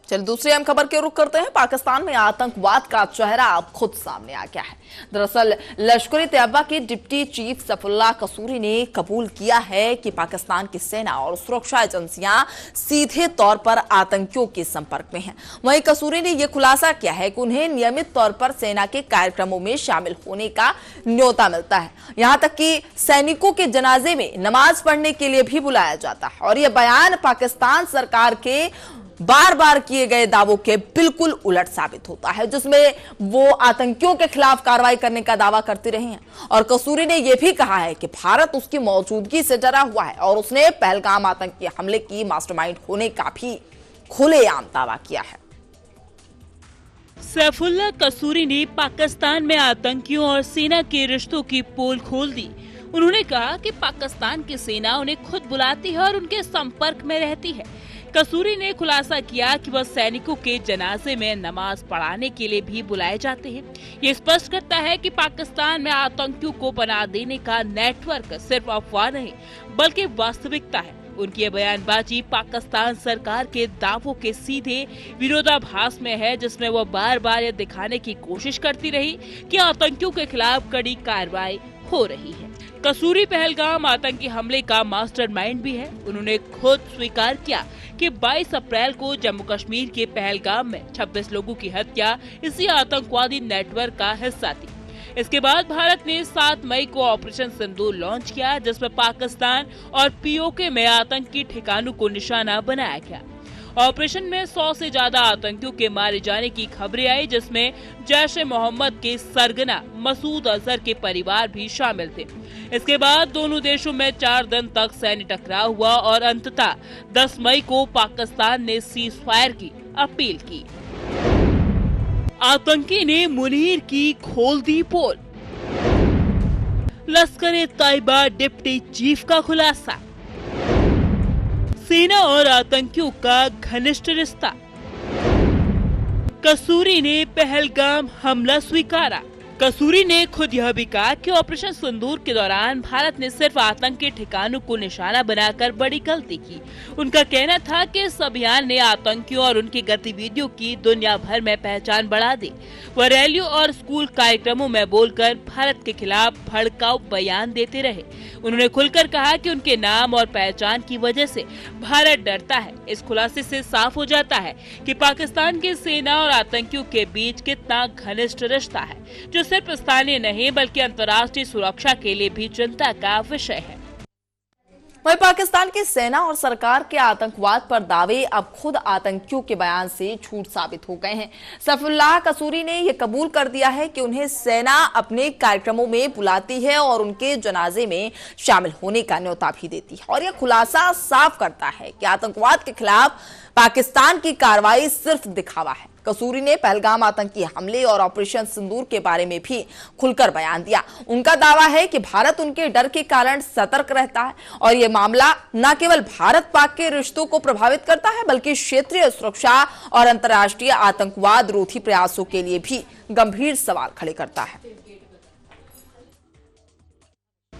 चलिए दूसरी अहम खबर के रुख करते हैं। पाकिस्तान में आतंकवाद का चेहरा अब खुद सामने आ गया है। दरअसल लश्कर तैयबा के डिप्टी चीफ सैफुल्लाह कसूरी ने कबूल किया है कि पाकिस्तान की सेना और सुरक्षा एजेंसियां सीधे तौर पर आतंकियों के संपर्क में हैं। वहीं कसूरी ने यह खुलासा किया है कि उन्हें नियमित तौर पर सेना के कार्यक्रमों में शामिल होने का न्योता मिलता है। यहां तक कि सैनिकों के जनाजे में नमाज पढ़ने के लिए भी बुलाया जाता है। और यह बयान पाकिस्तान सरकार के बार बार किए गए दावों के बिल्कुल उलट साबित होता है, जिसमें वो आतंकियों के खिलाफ कार्रवाई करने का दावा करती रही हैं। और कसूरी ने यह भी कहा है कि भारत उसकी मौजूदगी से डरा हुआ है और उसने पहलगाम आतंकी हमले की मास्टरमाइंड होने का भी खुलेआम दावा किया है। सैफुल्लाह कसूरी ने पाकिस्तान में आतंकियों और सेना के रिश्तों की पोल खोल दी। उन्होंने कहा कि पाकिस्तान की सेना उन्हें खुद बुलाती है और उनके संपर्क में रहती है। कसूरी ने खुलासा किया कि वह सैनिकों के जनाजे में नमाज पढ़ाने के लिए भी बुलाए जाते हैं। ये स्पष्ट करता है कि पाकिस्तान में आतंकियों को बना देने का नेटवर्क सिर्फ अफवाह नहीं बल्कि वास्तविकता है। उनकी ये बयानबाजी पाकिस्तान सरकार के दावों के सीधे विरोधाभास में है, जिसमें वो बार बार ये दिखाने की कोशिश करती रही कि आतंकियों के खिलाफ कड़ी कार्रवाई हो रही है। कसूरी पहलगाम आतंकी हमले का मास्टरमाइंड भी है। उन्होंने खुद स्वीकार किया कि 22 अप्रैल को जम्मू कश्मीर के पहलगाम में 26 लोगों की हत्या इसी आतंकवादी नेटवर्क का हिस्सा थी। इसके बाद भारत ने 7 मई को ऑपरेशन सिंदूर लॉन्च किया, जिसमें पाकिस्तान और पीओके में आतंकी ठिकानों को निशाना बनाया गया। ऑपरेशन में 100 से ज्यादा आतंकियों के मारे जाने की खबरें आई, जिसमें जैश-ए-मोहम्मद के सरगना मसूद अजहर के परिवार भी शामिल थे। इसके बाद दोनों देशों में 4 दिन तक सैन्य टकराव हुआ और अंततः 10 मई को पाकिस्तान ने सीज फायर की अपील की। आतंकी ने मुनीर की खोल दी पोल। लश्कर तैयबा डिप्टी चीफ का खुलासा। सेना और आतंकियों का घनिष्ठ रिश्ता। कसूरी ने पहलगाम हमला स्वीकारा। कसूरी ने खुद यह भी कहा कि ऑपरेशन सिंदूर के दौरान भारत ने सिर्फ आतंकी ठिकानों को निशाना बनाकर बड़ी गलती की। उनका कहना था कि इस अभियान ने आतंकियों और उनकी गतिविधियों की दुनिया भर में पहचान बढ़ा दी। वह रैलियों और स्कूल कार्यक्रमों में बोलकर भारत के खिलाफ भड़काऊ बयान देते रहे। उन्होंने खुलकर कहा कि उनके नाम और पहचान की वजह से भारत डरता है। इस खुलासे से साफ हो जाता है कि पाकिस्तान की सेना और आतंकियों के बीच कितना घनिष्ठ रिश्ता है, जो सिर्फ स्थानीय नहीं बल्कि अंतर्राष्ट्रीय सुरक्षा के लिए भी चिंता का विषय है। वहीं पाकिस्तान की सेना और सरकार के आतंकवाद पर दावे अब खुद आतंकियों के बयान से झूठ साबित हो गए हैं। सैफुल्लाह कसूरी ने यह कबूल कर दिया है कि उन्हें सेना अपने कार्यक्रमों में बुलाती है और उनके जनाजे में शामिल होने का न्योता भी देती है। और यह खुलासा साफ करता है कि आतंकवाद के खिलाफ पाकिस्तान की कार्रवाई सिर्फ दिखावा है। कसूरी ने पहलगाम आतंकी हमले और ऑपरेशन सिंदूर के बारे में भी खुलकर बयान दिया। उनका दावा है कि भारत उनके डर के कारण सतर्क रहता है और यह मामला न केवल भारत पाक के रिश्तों को प्रभावित करता है बल्कि क्षेत्रीय सुरक्षा और अंतर्राष्ट्रीय आतंकवाद रोधी प्रयासों के लिए भी गंभीर सवाल खड़े करता है।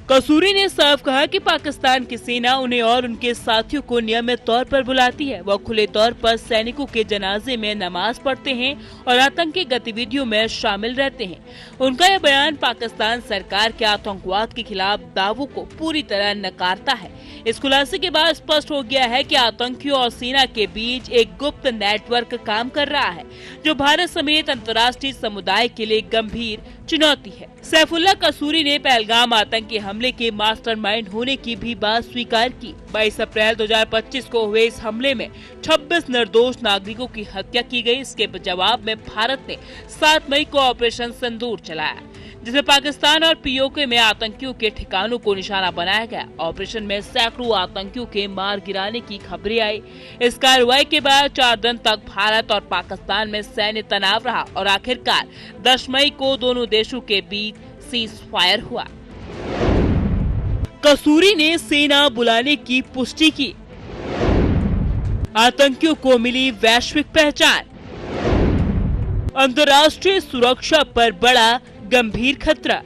कसूरी ने साफ कहा कि पाकिस्तान की सेना उन्हें और उनके साथियों को नियमित तौर पर बुलाती है। वह खुले तौर पर सैनिकों के जनाजे में नमाज पढ़ते हैं और आतंकी गतिविधियों में शामिल रहते हैं। उनका यह बयान पाकिस्तान सरकार के आतंकवाद के खिलाफ दावों को पूरी तरह नकारता है। इस खुलासे के बाद स्पष्ट हो गया है कि आतंकियों और सेना के बीच एक गुप्त नेटवर्क काम कर रहा है, जो भारत समेत अंतर्राष्ट्रीय समुदाय के लिए गंभीर चुनौती है। सैफुल्लाह कसूरी ने पहलगाम आतंकी हमले के मास्टरमाइंड होने की भी बात स्वीकार की। 22 अप्रैल 2025 को हुए इस हमले में 26 निर्दोष नागरिकों की हत्या की गई। इसके जवाब में भारत ने 7 मई को ऑपरेशन सिंदूर चलाया, जिसमें पाकिस्तान और पीओके में आतंकियों के ठिकानों को निशाना बनाया गया। ऑपरेशन में सैकड़ों आतंकियों के मार गिराने की खबरें आई। इस कार्रवाई के बाद 4 दिन तक भारत और पाकिस्तान में सैन्य तनाव रहा और आखिरकार 10 मई को दोनों देशों के बीच सीज फायर हुआ। कसूरी ने सेना बुलाने की पुष्टि की। आतंकियों को मिली वैश्विक पहचान। अंतर्राष्ट्रीय सुरक्षा पर बड़ा गंभीर खतरा।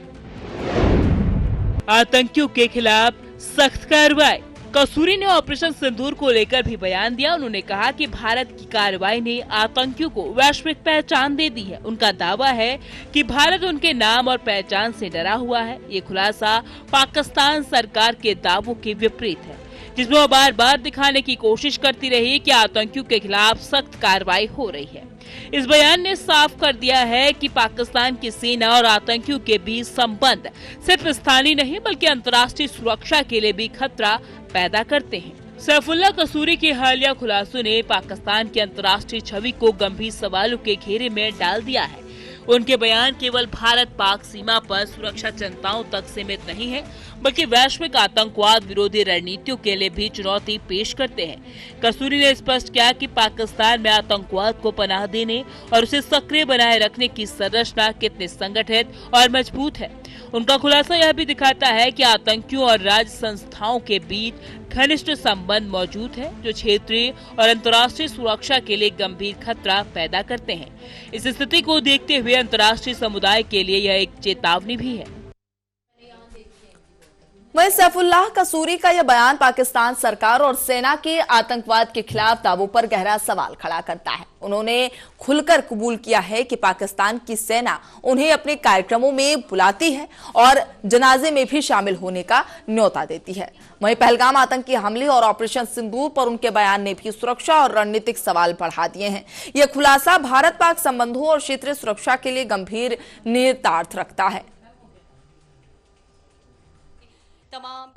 आतंकियों के खिलाफ सख्त कार्रवाई। कसूरी ने ऑपरेशन सिंदूर को लेकर भी बयान दिया। उन्होंने कहा कि भारत की कार्रवाई ने आतंकियों को वैश्विक पहचान दे दी है। उनका दावा है कि भारत उनके नाम और पहचान से डरा हुआ है। ये खुलासा पाकिस्तान सरकार के दावों के विपरीत है, जिसमें वो बार बार दिखाने की कोशिश करती रही कि आतंकियों के खिलाफ सख्त कार्रवाई हो रही है। इस बयान ने साफ कर दिया है कि पाकिस्तान की सेना और आतंकियों के बीच संबंध सिर्फ स्थानीय नहीं बल्कि अंतर्राष्ट्रीय सुरक्षा के लिए भी खतरा पैदा करते हैं। सैफुल्लाह कसूरी के हालिया खुलासों ने पाकिस्तान की अंतर्राष्ट्रीय छवि को गंभीर सवालों के घेरे में डाल दिया है। उनके बयान केवल भारत पाक सीमा पर सुरक्षा चिंताओं तक सीमित नहीं है, बल्कि वैश्विक आतंकवाद विरोधी रणनीतियों के लिए भी चुनौती पेश करते हैं। कसूरी ने स्पष्ट किया कि पाकिस्तान में आतंकवाद को पनाह देने और उसे सक्रिय बनाए रखने की संरचना कितनी संगठित और मजबूत है। उनका खुलासा यह भी दिखाता है कि आतंकियों और राज्य संस्थाओं के बीच घनिष्ठ संबंध मौजूद है, जो क्षेत्रीय और अंतर्राष्ट्रीय सुरक्षा के लिए गंभीर खतरा पैदा करते हैं। इस स्थिति को देखते हुए अंतर्राष्ट्रीय समुदाय के लिए यह एक चेतावनी भी है। वहीं सैफुल्लाह कसूरी का यह बयान पाकिस्तान सरकार और सेना के आतंकवाद के खिलाफ दावों पर गहरा सवाल खड़ा करता है। उन्होंने खुलकर कबूल किया है कि पाकिस्तान की सेना उन्हें अपने कार्यक्रमों में बुलाती है और जनाजे में भी शामिल होने का न्योता देती है। वहीं पहलगाम आतंकी हमले और ऑपरेशन सिंदूर पर उनके बयान ने भी सुरक्षा और रणनीतिक सवाल बढ़ा दिए हैं। यह खुलासा भारत पाक संबंधों और क्षेत्रीय सुरक्षा के लिए गंभीर निहितार्थ रखता है।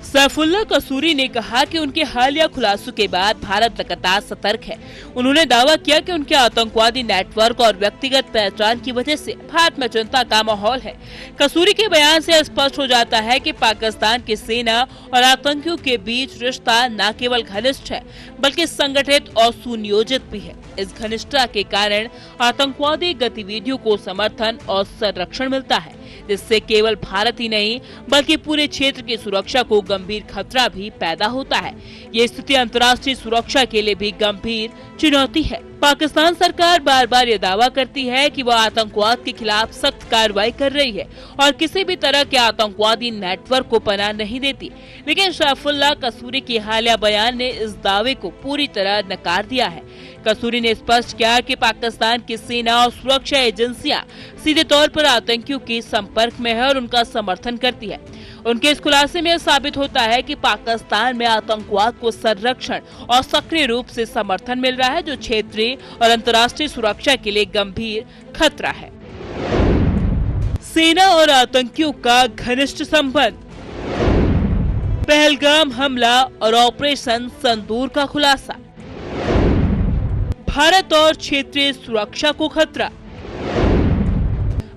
सैफुल्लाह कसूरी ने कहा कि उनके हालिया खुलासों के बाद भारत लगातार सतर्क है। उन्होंने दावा किया कि उनके आतंकवादी नेटवर्क और व्यक्तिगत पहचान की वजह से भारत में चिंता का माहौल है। कसूरी के बयान से स्पष्ट हो जाता है कि पाकिस्तान की सेना और आतंकियों के बीच रिश्ता न केवल घनिष्ठ है बल्कि संगठित और सुनियोजित भी है। इस घनिष्ठता के कारण आतंकवादी गतिविधियों को समर्थन और संरक्षण मिलता है, जिससे केवल भारत ही नहीं बल्कि पूरे क्षेत्र की सुरक्षा को गंभीर खतरा भी पैदा होता है। ये स्थिति अंतर्राष्ट्रीय सुरक्षा के लिए भी गंभीर चुनौती है। पाकिस्तान सरकार बार बार ये दावा करती है कि वह आतंकवाद के खिलाफ सख्त कार्रवाई कर रही है और किसी भी तरह के आतंकवादी नेटवर्क को पनाह नहीं देती, लेकिन सैफुल्लाह कसूरी के हालिया बयान ने इस दावे को पूरी तरह नकार दिया है। कसूरी ने स्पष्ट किया कि पाकिस्तान की सेना और सुरक्षा एजेंसियां सीधे तौर पर आतंकियों के संपर्क में है और उनका समर्थन करती है। उनके इस खुलासे में साबित होता है कि पाकिस्तान में आतंकवाद को संरक्षण और सक्रिय रूप से समर्थन मिल रहा है, जो क्षेत्रीय और अंतर्राष्ट्रीय सुरक्षा के लिए गंभीर खतरा है। सेना और आतंकियों का घनिष्ठ संबंध, पहलगाम हमला और ऑपरेशन सिंदूर का खुलासा, भारत और क्षेत्रीय सुरक्षा को खतरा,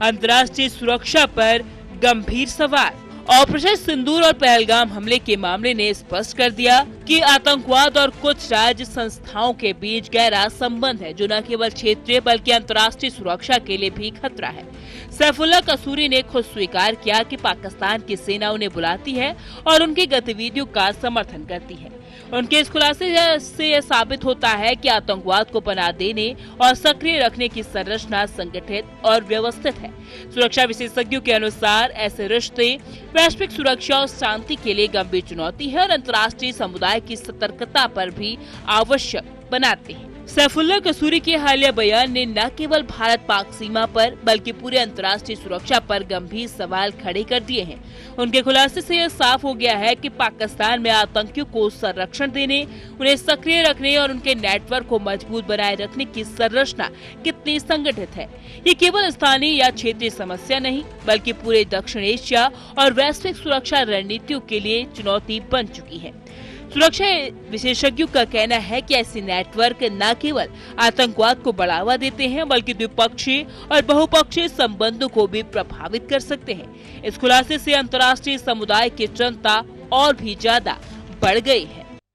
अंतर्राष्ट्रीय सुरक्षा पर गंभीर सवाल। ऑपरेशन सिंदूर और पहलगाम हमले के मामले ने स्पष्ट कर दिया कि आतंकवाद और कुछ राज्य संस्थाओं के बीच गहरा संबंध है, जो न केवल क्षेत्रीय बल्कि अंतर्राष्ट्रीय सुरक्षा के लिए भी खतरा है। सैफुल्लाह कसूरी ने खुद स्वीकार किया कि पाकिस्तान की सेना उन्हें बुलाती है और उनकी गतिविधियों का समर्थन करती है। उनके इस खुलासे से यह साबित होता है कि आतंकवाद को पनाह देने और सक्रिय रखने की संरचना संगठित और व्यवस्थित है। सुरक्षा विशेषज्ञों के अनुसार ऐसे रिश्ते वैश्विक सुरक्षा और शांति के लिए गंभीर चुनौती है और अंतर्राष्ट्रीय समुदाय की सतर्कता पर भी आवश्यक बनाते हैं। सैफुल्लाह कसूरी के हालिया बयान ने न केवल भारत पाक सीमा पर बल्कि पूरे अंतर्राष्ट्रीय सुरक्षा पर गंभीर सवाल खड़े कर दिए हैं। उनके खुलासे से यह साफ हो गया है कि पाकिस्तान में आतंकियों को संरक्षण देने, उन्हें सक्रिय रखने और उनके नेटवर्क को मजबूत बनाए रखने की संरचना कितनी संगठित है। ये केवल स्थानीय या क्षेत्रीय समस्या नहीं बल्कि पूरे दक्षिण एशिया और वैश्विक सुरक्षा रणनीतियों के लिए चुनौती बन चुकी है। सुरक्षा विशेषज्ञों का कहना है कि ऐसे नेटवर्क न केवल आतंकवाद को बढ़ावा देते हैं बल्कि द्विपक्षीय और बहुपक्षीय संबंधों को भी प्रभावित कर सकते हैं। इस खुलासे से अंतर्राष्ट्रीय समुदाय की चिंता और भी ज्यादा बढ़ गई है।